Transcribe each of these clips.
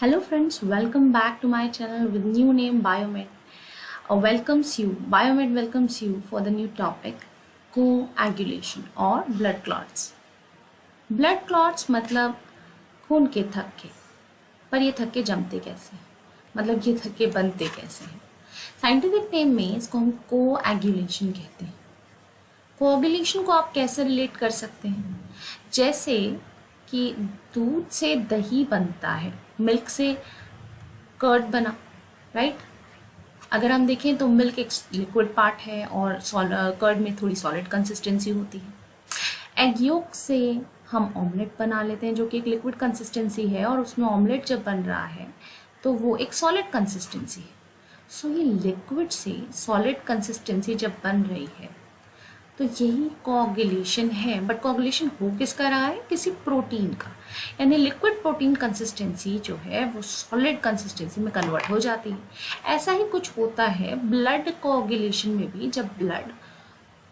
Hello friends, welcome back to my channel with new name Biomed. Biomed welcomes you for the new topic coagulation or blood clots. Blood clots मतलब खून के थक्के, पर ये थक्के जमते कैसे हैं? मतलब ये थक्के बनते कैसे हैं? साइंटिफिक नेम में इसको हम कोएगुलेशन कहते हैं। कोएगुलेशन को आप कैसे रिलेट कर सकते हैं? जैसे कि दूध से दही बनता है, मिल्क से कर्ड बना, राइट? अगर हम देखें तो मिल्क एक लिक्विड पार्ट है और कर्ड में थोड़ी सॉलिड कंसिस्टेंसी होती है। एग योक से हम ऑमलेट बना लेते हैं जो कि एक लिक्विड कंसिस्टेंसी है, और उसमें ऑमलेट जब बन रहा है तो वो एक सॉलिड कंसिस्टेंसी है। सो ये लिक्विड से सॉलिड कंसिस्टेंसी जब बन रही है तो यही कोएगुलेशन है। बट कोएगुलेशन हो किसका रहा है? किसी प्रोटीन का, यानी लिक्विड प्रोटीन कंसिस्टेंसी जो है वो सॉलिड कंसिस्टेंसी में कन्वर्ट हो जाती है। ऐसा ही कुछ होता है ब्लड कोएगुलेशन में भी, जब ब्लड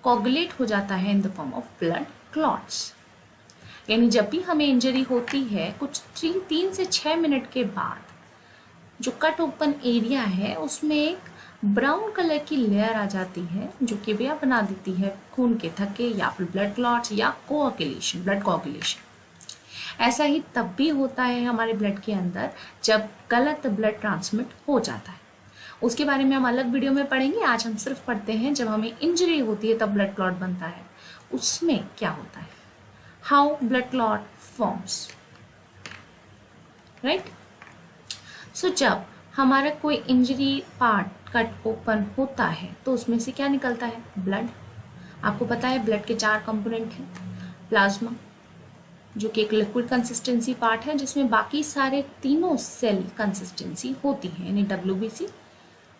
कोएगुलेट हो जाता है in the form of blood clots. यानी जब भी हमें इंजरी होती है कुछ 3 से 6 मिनट के बाद जो कट ओपन एरिया है उसमें एक ब्राउन कलर की लेयर आ जाती है जो कि वह बना देती है खून के थक्के या फिर ब्लड क्लॉट्स या कोएगुलेशन, ब्लड कोएगुलेशन। ऐसा ही तब भी होता है हमारे ब्लड के अंदर जब गलत ब्लड ट्रांसमिट हो जाता है। उसके बारे में हम अलग वीडियो में पढ़ेंगे। आज हम सिर्फ पढ़ते हैं जब हमें इंजरी होती है तब ब्लड क्लॉट बनता है, उसमें क्या होता है, how blood clot forms, right? So जब हमारा कोई इंजरी पार्ट कट ओपन होता है तो उसमें से क्या निकलता है? ब्लड। आपको पता है ब्लड के 4 कंपोनेंट हैं। प्लाज्मा जो कि एक लिक्विड कंसिस्टेंसी पार्ट है जिसमें बाकी सारे तीनों सेल कंसिस्टेंसी होती है, यानी WBC,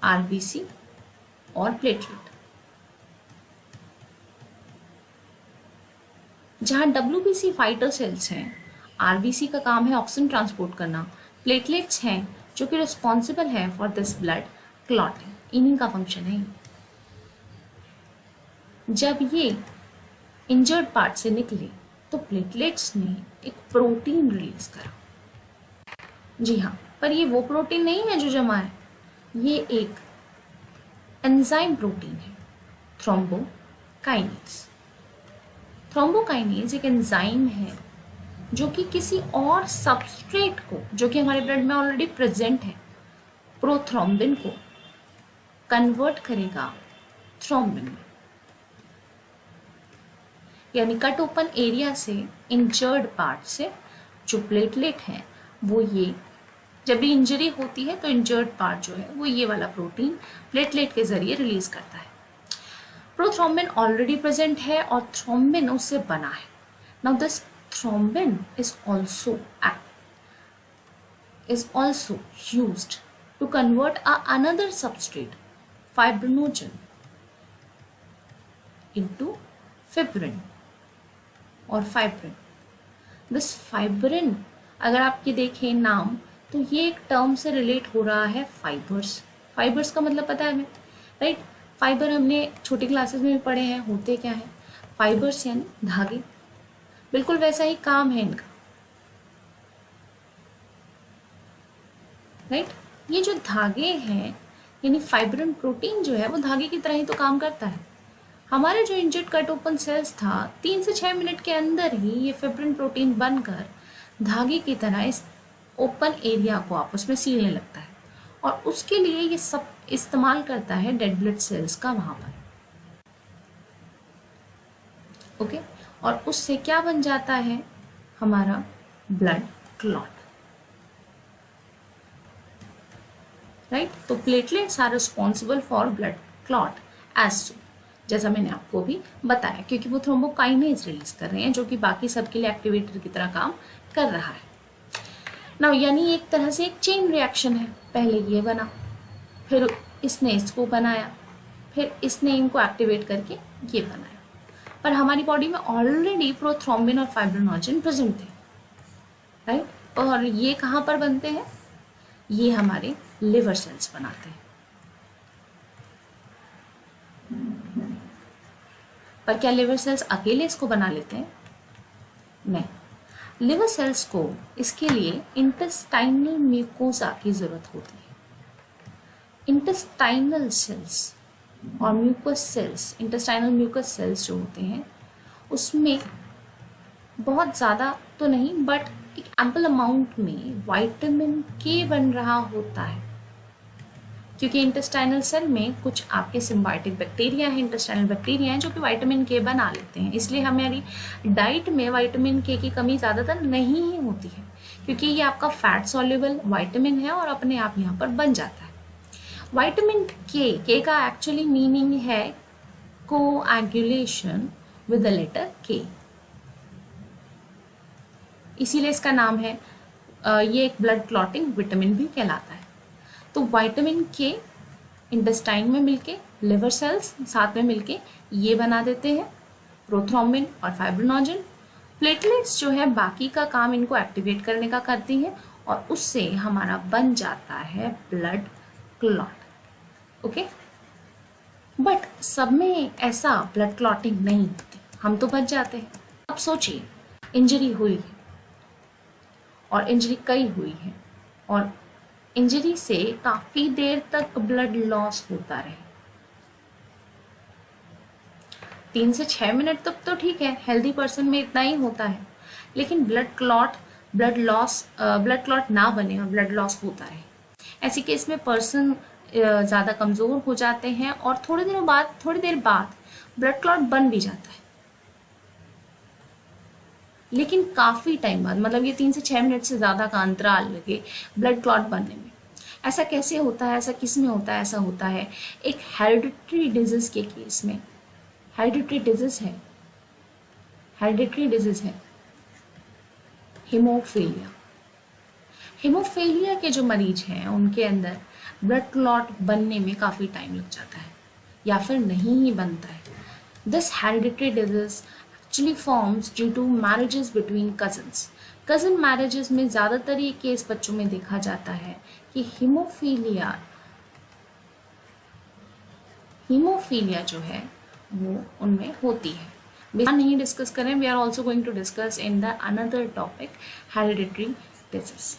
RBC और प्लेटलेट। जहां WBC फाइटर सेल्स हैं, RBC का काम है ऑक्सीजन ट्रांसपोर्ट करना, प्लेटलेट्स हैं जो कि रिस्पॉन्सिबल है फॉर दिस ब्लड क्लॉटिंग, इन्हीं का फंक्शन है। जब ये इंजर्ड पार्ट से निकले तो प्लेटलेट्स ने एक प्रोटीन रिलीज करा। जी हाँ, पर ये वो प्रोटीन नहीं है जो जमा है, ये एक एंजाइम प्रोटीन है, थ्रोम्बोकाइनेज। थ्रोम्बोकाइनेज एक एंजाइम है जो कि किसी और सबस्ट्रेट को, जो कि हमारे ब्लड में ऑलरेडी प्रेजेंट है, प्रोथ्रोम्बिन को कन्वर्ट करेगा थ्रोम्बिन में। यानी कट ओपन एरिया से इंजर्ड पार्ट से जो प्लेटलेट है वो ये, जब भी इंजरी होती है तो इंजर्ड पार्ट जो है वो ये वाला प्रोटीन प्लेटलेट के जरिए रिलीज करता है। प्रोथ्रोम्बिन ऑलरेडी प्रेजेंट है और थ्रोम्बिन उससे बना है। Now this thrombin is also used to convert another substrate, fibrinogen, into fibrin और fibrin. This fibrin, अगर आप ये देखें नाम तो ये एक टर्म से रिलेट हो रहा है फाइबर्स। फाइबर्स का मतलब पता है हमें, राइट? फाइबर हमने छोटी क्लासेस में भी पढ़े हैं, होते क्या है? फाइबर्स यानी धागे। बिल्कुल वैसा ही काम है इनका, राइट? ये जो धागे हैं यानी फाइब्रिन प्रोटीन जो है वो धागे की तरह ही तो काम करता है। हमारे जो इंजर्ड कट ओपन सेल्स था 3 से 6 मिनट के अंदर ही ये फाइब्रिन प्रोटीन बनकर धागे की तरह इस ओपन एरिया को आपस में सीलने लगता है, और उसके लिए ये सब इस्तेमाल करता है डेड ब्लड सेल्स का वहां पर। ओके, और उससे क्या बन जाता है? हमारा ब्लड क्लॉट, राइट? तो platelets are responsible for blood clot as so, जैसा मैंने आपको भी बताया, क्योंकि वो थ्रोम्बोकाइनेज रिलीज कर रहे हैं जो कि बाकी सबके लिए एक्टिवेटर की तरह काम कर रहा है। नाउ यानी एक तरह से एक चेन रिएक्शन है, पहले ये बना, फिर इसने इसको बनाया, फिर इसने इनको एक्टिवेट करके ये बनाया। पर हमारी बॉडी में ऑलरेडी प्रोथ्रोम्बिन और फाइब्रिनोजन प्रेजेंट थे, राइट? और ये कहाँ पर बनते हैं? ये हमारे लिवर सेल्स बनाते हैं। पर क्या लिवर सेल्स अकेले इसको बना लेते हैं? नहीं, लिवर सेल्स को इसके लिए इंटेस्टाइनल म्यूकोसा की ज़रूरत होती है। इंटेस्टाइनल सेल्स और mucus cells, intestinal mucus cells जो होते हैं उसमें बहुत ज़्यादा तो नहीं बट एक एम्पल अमाउंट में विटामिन के बन रहा होता है, क्योंकि इंटेस्टाइनल सेल में कुछ आपके सिम्बायोटिक बैक्टीरिया हैं, इंटेस्टाइनल बैक्टीरिया हैं जो कि विटामिन के बना लेते हैं। इसलिए हमारी डाइट में विटामिन के की कमी ज़्यादातर नहीं ही होती है, क्योंकि ये आपका फैट सॉल्युबल विटामिन है और अपने आप यहाँ पर बन जाता है। विटामिन के का एक्चुअली मीनिंग है कोएगुलेशन विद द लेटर के, इसीलिए इसका नाम है। ये एक ब्लड क्लॉटिंग विटामिन भी कहलाता है। तो विटामिन के इंटेस्टाइन में मिलके लिवर सेल्स साथ में मिलके ये बना देते हैं प्रोथ्रोम्बिन और फाइब्रिनोजन। प्लेटलेट्स जो है बाकी का काम इनको एक्टिवेट करने का करती हैं और उससे हमारा बन जाता है ब्लड क्लॉट। ओके, बट सब में ऐसा ब्लड क्लॉटिंग नहीं होती, हम तो बच जाते हैं। अब सोचिए, इंजरी हुई है और इंजरी कई हुई है और इंजरी से काफी देर तक ब्लड लॉस होता रहे, 3 से 6 मिनट तक तो ठीक है, हेल्दी पर्सन में इतना ही होता है। लेकिन ब्लड क्लॉट ना बने और ब्लड लॉस होता रहे, ऐसी केस में पर्सन ज़्यादा कमज़ोर हो जाते हैं और थोड़ी देर बाद ब्लड क्लॉट बन भी जाता है, लेकिन काफ़ी टाइम बाद, मतलब ये 3 से 6 मिनट से ज़्यादा का अंतराल लगे ब्लड क्लॉट बनने में। ऐसा कैसे होता है, ऐसा किस में होता है? ऐसा होता है एक हेरिडिटरी डिजीज़ के केस में। हेरिडिटरी डिजीज़ है हीमोफीलिया। हीमोफीलिया के जो मरीज हैं उनके अंदर ब्लड क्लॉट बनने में काफ़ी टाइम लग जाता है या फिर नहीं ही बनता है। This hereditary disease actually forms due to marriages between cousins. Cousin marriages में ज़्यादातर ये केस बच्चों में देखा जाता है कि हीमोफीलिया जो है वो उनमें होती है। नहीं डिस्कस करें, we are also going to discuss in the another topic hereditary disease.